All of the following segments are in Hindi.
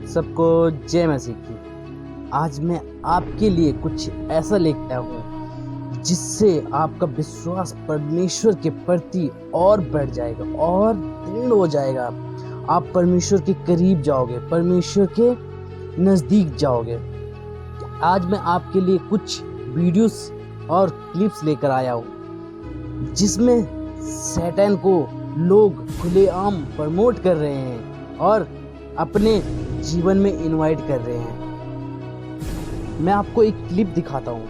सबको जय मसीह की। आज मैं आपके लिए कुछ ऐसा लेकर आया हूँ जिससे आपका विश्वास परमेश्वर के प्रति और बढ़ जाएगा और दृढ़ हो जाएगा। आप परमेश्वर के करीब जाओगे, परमेश्वर के नज़दीक जाओगे। आज मैं आपके लिए कुछ वीडियोस और क्लिप्स लेकर आया हूँ जिसमें शैतान को लोग खुलेआम प्रमोट कर रहे हैं और अपने जीवन में इनवाइट कर रहे हैं। मैं आपको एक क्लिप दिखाता हूँ,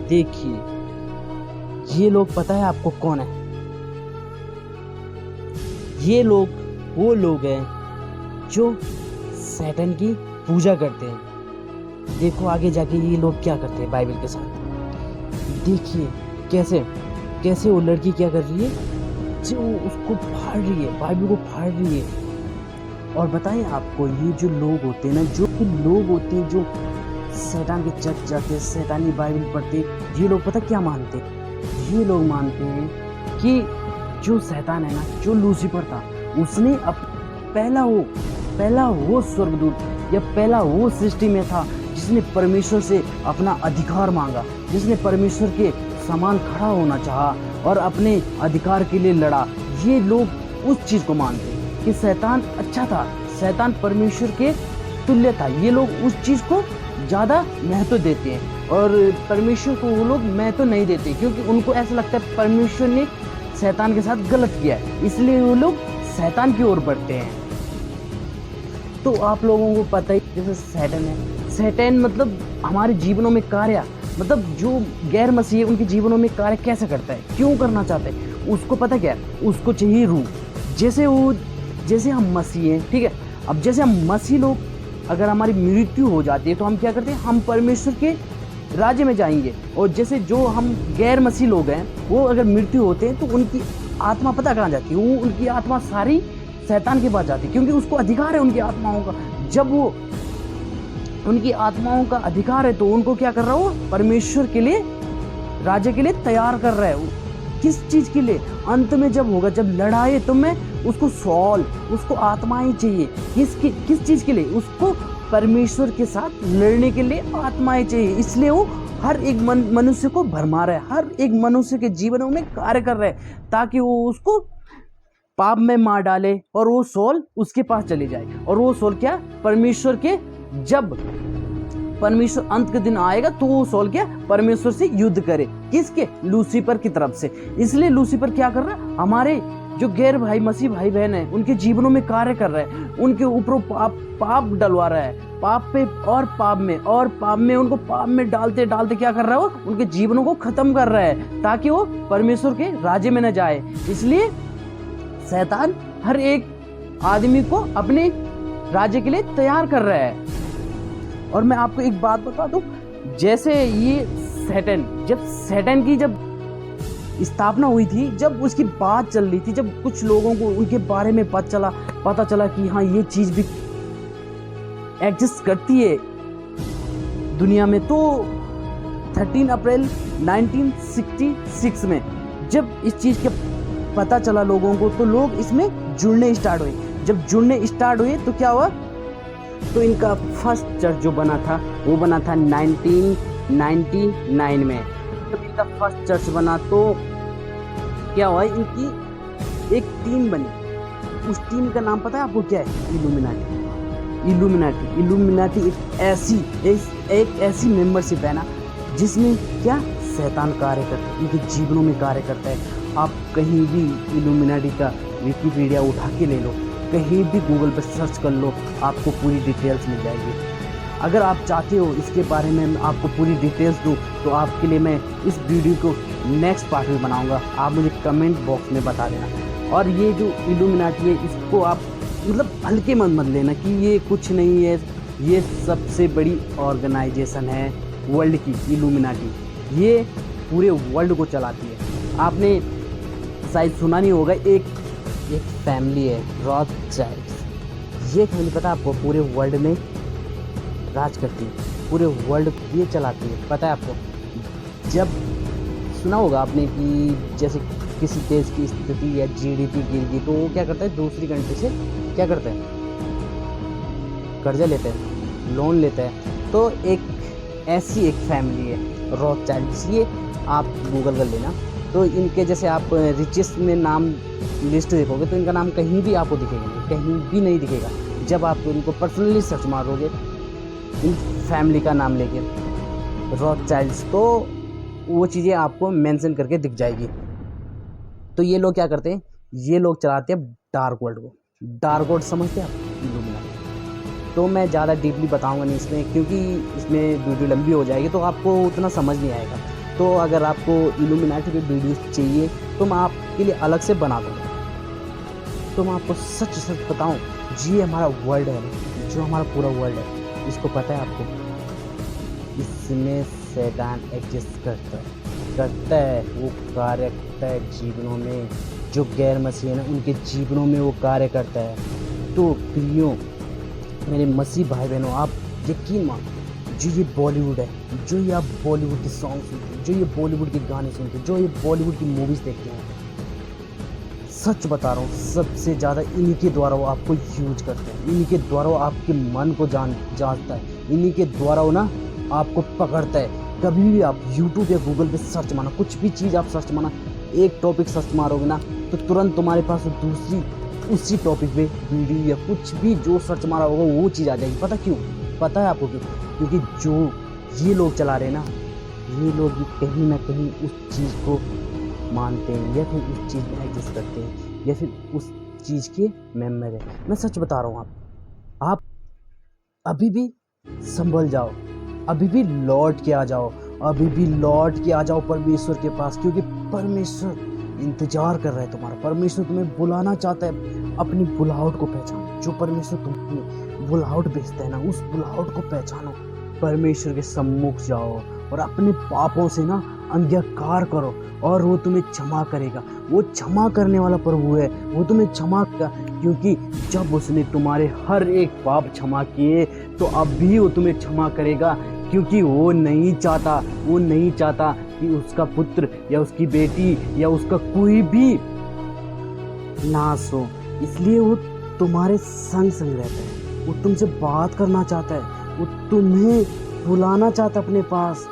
देखिए। ये लोग पता है आपको कौन है? ये लोग वो लोग हैं जो शैतान की पूजा करते हैं। देखो आगे जाके ये लोग क्या करते हैं बाइबल के साथ। देखिए कैसे वो लड़की क्या कर रही है, जो उसको फाड़ रही है, बाइबल को फाड़ रही है। और बताएं आपको, ये जो लोग होते हैं ना, जो लोग होते हैं जो शैतान के चर्च जाते हैं, शैतानी बाइबल पढ़ते हैं, ये लोग पता क्या मानते हैं? ये लोग मानते हैं कि जो शैतान है ना, जो लूसीफर था, उसने पहला वो स्वर्गदूत या पहला वो सृष्टि में था जिसने परमेश्वर से अपना अधिकार मांगा, जिसने परमेश्वर के समान खड़ा होना चाहा और अपने अधिकार के लिए लड़ा। ये लोग उस चीज़ को मानते हैं कि शैतान अच्छा था, शैतान परमेश्वर के तुल्य था। ये लोग उस चीज़ को ज़्यादा महत्व देते हैं और परमेश्वर को वो लोग महत्व नहीं देते, क्योंकि उनको ऐसा लगता है परमेश्वर ने शैतान के साथ गलत किया है, इसलिए वो लोग शैतान की ओर बढ़ते हैं। तो आप लोगों को पता ही, जैसे शैतान है, शैतान मतलब हमारे जीवनों में कार्य, मतलब जो गैर मसीही है उनके जीवनों में कार्य कैसे करता है, क्यों करना चाहते हैं, उसको पता क्या है? उसको चाहिए रूह। जैसे हम मसीह हैं, ठीक है। अब जैसे हम मसीह लोग, अगर हमारी मृत्यु हो जाती है तो हम क्या करते हैं? हम परमेश्वर के राज्य में जाएंगे। और जैसे जो हम गैर मसीह लोग हैं, वो अगर मृत्यु होते हैं तो उनकी आत्मा पता कहाँ जाती है? वो उनकी आत्मा सारी शैतान के पास जाती है, क्योंकि उसको अधिकार है उनकी आत्माओं का। जब वो उनकी आत्माओं का अधिकार है तो उनको क्या कर रहा है? वो परमेश्वर के लिए, राज्य के लिए तैयार कर रहा है। किस चीज़ के लिए? अंत में जब होगा, जब लड़ाई, तो मैं उसको सॉल, उसको आत्माएं चाहिए। किस चीज़ के लिए? उसको परमेश्वर के साथ लड़ने के लिए आत्माएं चाहिए। इसलिए वो हर एक मनुष्य को भरमा रहा है, हर एक मनुष्य के जीवनों में कार्य कर रहा है, ताकि वो उसको पाप में मार डाले और वो सोल उसके पास चले जाए। और वो सोल क्या? परमेश्वर के, जब परमेश्वर अंत के दिन आएगा तो वो सोल क्या? परमेश्वर से युद्ध करे। किसके? लूसीफर की तरफ से। इसलिए लूसीफर क्या कर रहा है? हमारे जो गैर भाई मसीह भाई बहन है उनके जीवनों में कार्य कर रहा है, उनके ऊपर पाप डलवा रहा है, पाप पे और पाप में उनको पाप में डालते डालते क्या कर रहा है? वो उनके जीवनों को खत्म कर रहा है, ताकि वो परमेश्वर के राज्य में न जाए। इसलिए शैतान हर एक आदमी को अपने राज्य के लिए तैयार कर रहा है। और मैं आपको एक बात बता दूं, जैसे ये शैतान की जब स्थापना हुई थी, जब उसकी बात चल रही थी, जब कुछ लोगों को उनके बारे में पता चला कि हाँ ये चीज़ भी एग्जिस्ट करती है दुनिया में, तो 13 अप्रैल 1966 में जब इस चीज़ का पता चला लोगों को, तो लोग इसमें जुड़ने स्टार्ट हुए। जब जुड़ने स्टार्ट हुए तो क्या हुआ? तो इनका फर्स्ट चर्च जो बना था वो बना था 1999 में। जब इनका फर्स्ट चर्च बना तो क्या हुआ? इनकी एक टीम बनी। उस टीम का नाम पता है आपको क्या है? इल्यूमिनाटी एक ऐसी मेंबरशिप है ना, जिसमें क्या? शैतान कार्य करता है, उनके जीवनों में कार्य करता है। आप कहीं भी इल्यूमिनाटी का विकिपीडिया उठा के ले लो, कहीं भी गूगल पर सर्च कर लो, आपको पूरी डिटेल्स मिल जाएगी। अगर आप चाहते हो इसके बारे में आपको पूरी डिटेल्स दूँ, तो आपके लिए मैं इस वीडियो को नेक्स्ट पार्ट में बनाऊंगा। आप मुझे कमेंट बॉक्स में बता देना। और ये जो इल्यूमिनाटी है, इसको आप मतलब हल्के मत लेना कि ये कुछ नहीं है, ये सबसे बड़ी ऑर्गेनाइजेशन है वर्ल्ड की। इल्यूमिनाटी ये पूरे वर्ल्ड को चलाती है। आपने शायद सुना नहीं होगा, एक फैमिली है, रॉथस्चाइल्ड। ये फैमिली पता है आपको पूरे वर्ल्ड में राज करती है, पूरे वर्ल्ड ये चलाती है। पता है आपको? जब सुना होगा आपने कि जैसे किसी देश की स्थिति या जीडीपी गिर गई तो वो क्या करता है? दूसरी कंट्री से क्या करता है? कर्जा लेते हैं, लोन लेते हैं। तो ऐसी एक फैमिली है रॉथस्चाइल्ड, इसलिए आप गूगल कर लेना। तो इनके जैसे आप रिचेस्ट में नाम लिस्ट देखोगे तो इनका नाम कहीं भी आपको दिखेगा नहीं, कहीं भी नहीं दिखेगा। जब आप उनको पर्सनली सर्च मारोगे इन फैमिली का नाम लेके रॉथस्चाइल्ड्स, तो वो चीज़ें आपको मेंशन करके दिख जाएगी। तो ये लोग क्या करते हैं, ये लोग चलाते हैं डार्क वर्ल्ड को। डार्क वर्ल्ड समझते हैं आप, इल्यूमिनाटी। तो मैं ज़्यादा डीपली बताऊंगा नहीं इसमें, क्योंकि इसमें वीडियो लंबी हो जाएगी तो आपको उतना समझ नहीं आएगा। तो अगर आपको इल्यूमिनाटी पे वीडियो चाहिए तो मैं आपके लिए अलग से बना दूँगा। तो मैं आपको सच सच बताऊँ, ये हमारा वर्ल्ड है, जो हमारा पूरा वर्ल्ड है, इसको पता है आपको, इसमें शैतान एग्जिस्ट करता है, वो कार्य करता है जीवनों में। जो गैर मसीह है ना, उनके जीवनों में वो कार्य करता है। तो प्रियो मेरे मसीह भाई बहनों, आप यकीन मानो, जो ये बॉलीवुड है, जो ये आप बॉलीवुड के सॉन्ग सुनते हैं, जो ये बॉलीवुड के गाने सुनते हैं, जो ये बॉलीवुड की मूवीज़ देखते हैं, सच बता रहा हूँ, सबसे ज़्यादा इन्हीं के द्वारा वो आपको यूज करते हैं, इन्हीं के द्वारा वो आपके मन को जानता है, इन्हीं के द्वारा वो ना आपको पकड़ता है। कभी भी आप YouTube या गूगल पे सर्च मारना, कुछ भी चीज़ आप सर्च मारना, एक टॉपिक सर्च मारोगे ना तो तुरंत तुम्हारे पास दूसरी उसी टॉपिक पे वीडियो या कुछ भी जो सर्च मारा होगा वो चीज़ आ जाएगी। पता क्यों? पता है आपको क्यों? क्योंकि जो ये लोग चला रहे हैं ना, ये लोग भी कहीं ना कहीं उस चीज़ को मानते हैं, या फिर उस चीज़ में एग्जिस्ट करते हैं, या फिर उस चीज़ के मेंबर है। मैं सच बता रहा हूँ, आप अभी भी संभल जाओ, अभी भी लौट के आ जाओ, अभी भी लौट के आ जाओ परमेश्वर के पास, क्योंकि परमेश्वर इंतजार कर रहा है तुम्हारा। परमेश्वर तुम्हें बुलाना चाहता है। अपनी बुलाहट को पहचानो। जो परमेश्वर तुम्हें बुलाहट भेजता है ना, उस बुलाहट को पहचानो। परमेश्वर के सम्मुख जाओ और अपने पापों से ना अंगीकार करो और वो तुम्हें क्षमा करेगा। वो क्षमा करने वाला प्रभु है, वो तुम्हें क्षमा क्योंकि जब उसने तुम्हारे हर एक पाप क्षमा किए तो अब भी वो तुम्हें क्षमा करेगा, क्योंकि वो नहीं चाहता कि उसका पुत्र या उसकी बेटी या उसका कोई भी नाश हो। इसलिए वो तुम्हारे संग रहता है, वो तुमसे बात करना चाहता है, वो तुम्हें बुलाना चाहता है अपने पास।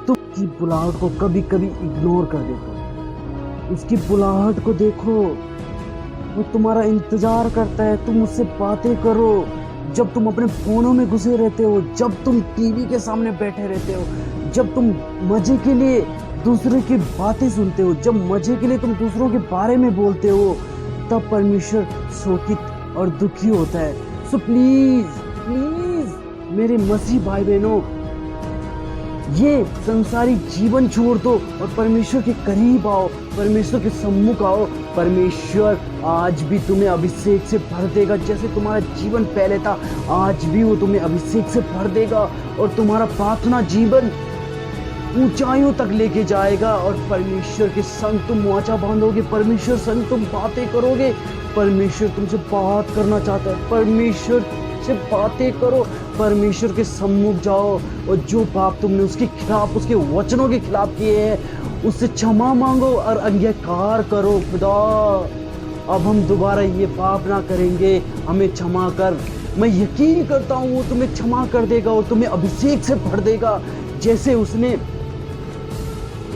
तुम की बुलाहट को कभी कभी इग्नोर कर देते हो। उसकी बुलाहट को देखो, वो तुम्हारा इंतजार करता है। तुम उससे बातें करो। जब तुम अपने फोनों में घुसे रहते हो, जब तुम टीवी के सामने बैठे रहते हो, जब तुम मजे के लिए दूसरे की बातें सुनते हो, जब मजे के लिए तुम दूसरों के बारे में बोलते हो, तब परमेश्वर शोकित और दुखी होता है। सो प्लीज मेरे मसीह भाई बहनों, ये संसारी जीवन छोड़ दो और परमेश्वर के करीब आओ, परमेश्वर के सम्मुख आओ। परमेश्वर आज भी तुम्हें अभिषेक से भर देगा। जैसे तुम्हारा जीवन पहले था, आज भी वो तुम्हें अभिषेक से भर देगा और तुम्हारा प्रार्थना जीवन ऊंचाइयों तक लेके जाएगा। और परमेश्वर के संग तुम वाचा बांधोगे, परमेश्वर संग तुम बातें करोगे। परमेश्वर तुमसे बात करना चाहता है। परमेश्वर से बातें करो, परमेश्वर के सम्मुख जाओ और जो पाप तुमने उसके खिलाफ, उसके वचनों के खिलाफ किए हैं, उससे क्षमा मांगो और अंगीकार करो। खुदा, अब हम दोबारा ये पाप ना करेंगे, हमें क्षमा कर। मैं यकीन करता हूँ वो तुम्हें क्षमा कर देगा और तुम्हें अभिषेक से भर देगा, जैसे उसने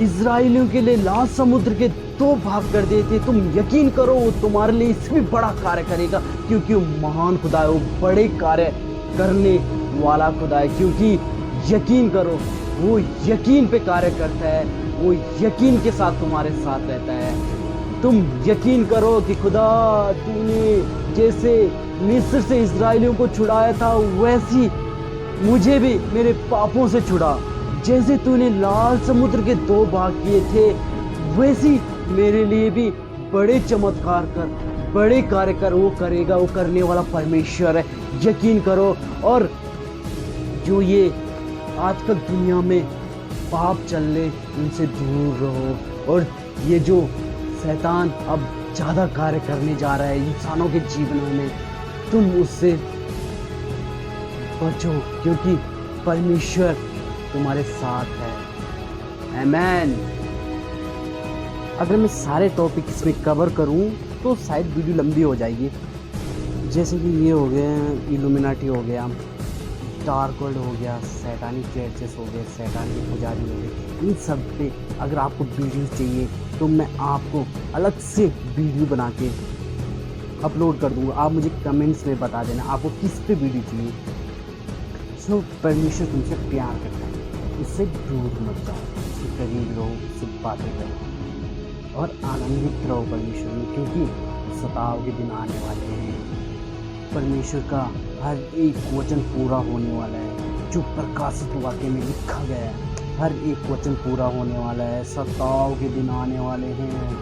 इजराइलियों के लिए लाल समुद्र के 2 भाग कर दिए थे। तुम यकीन करो वो तुम्हारे लिए इससे भी बड़ा कार्य करेगा, क्योंकि वो महान खुदा है, वो बड़े कार्य करने वाला खुदा है। क्योंकि यकीन करो, वो यकीन पे कार्य करता है, वो यकीन के साथ तुम्हारे साथ रहता है। तुम यकीन करो कि खुदा, तूने जैसे मिस्र से इजराइलियों को छुड़ाया था, वैसी मुझे भी मेरे पापों से छुड़ा। जैसे तूने लाल समुद्र के 2 भाग किए थे, वैसी मेरे लिए भी बड़े चमत्कार कर, बड़े कार्य कर। वो करेगा, वो करने वाला परमेश्वर है। यकीन करो। और जो ये आजकल दुनिया में पाप चल रहे, उनसे दूर रहो। और ये जो शैतान अब ज़्यादा कार्य करने जा रहा है इंसानों के जीवनों में, तुम उससे बचो, क्योंकि परमेश्वर तुम्हारे साथ है। आमेन। अगर मैं सारे टॉपिक इसमें कवर करूं तो शायद वीडियो लंबी हो जाएगी। जैसे कि ये हो गए इल्यूमिनाटी हो गया, डार्क वर्ल्ड हो गया, सैटानिक चर्चेस हो गए, सैटानिक पुजारी हो गए, इन सब पे अगर आपको वीडियो चाहिए तो मैं आपको अलग से वीडियो बना के अपलोड कर दूंगा। आप मुझे कमेंट्स में बता देना आपको किस पे वीडियो चाहिए। सो परमेश्वर तुमसे प्यार करता है, उससे दूर मत जाओ, उसके करीब रहो, उससे बातें करो और आनंदित रहो परमेश्वर में, क्योंकि सताव के दिन आने वाले हैं। परमेश्वर का हर एक वचन पूरा होने वाला है, जो प्रकाशित वाक्य में लिखा गया है हर एक वचन पूरा होने वाला है। सताव के दिन आने वाले हैं।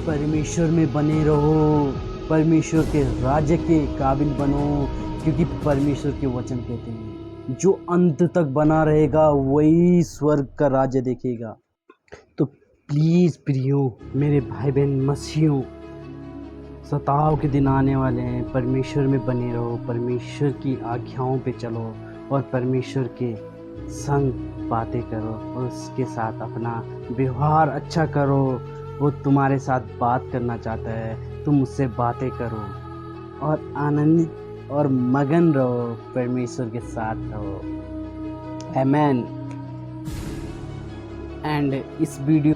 परमेश्वर में बने रहो, परमेश्वर के राज्य के काबिल बनो, क्योंकि परमेश्वर के वचन कहते हैं जो अंत तक बना रहेगा वही स्वर्ग का राज्य देखेगा। तो प्लीज़ प्रियो, मेरे भाई बहन मसीहों, सताव के दिन आने वाले हैं, परमेश्वर में बने रहो, परमेश्वर की आज्ञाओं पे चलो और परमेश्वर के संग बातें करो और उसके साथ अपना व्यवहार अच्छा करो। वो तुम्हारे साथ बात करना चाहता है, तुम उससे बातें करो और आनंदित और मगन रहो, परमेश्वर के साथ रहो। आमेन। एंड इस वीडियो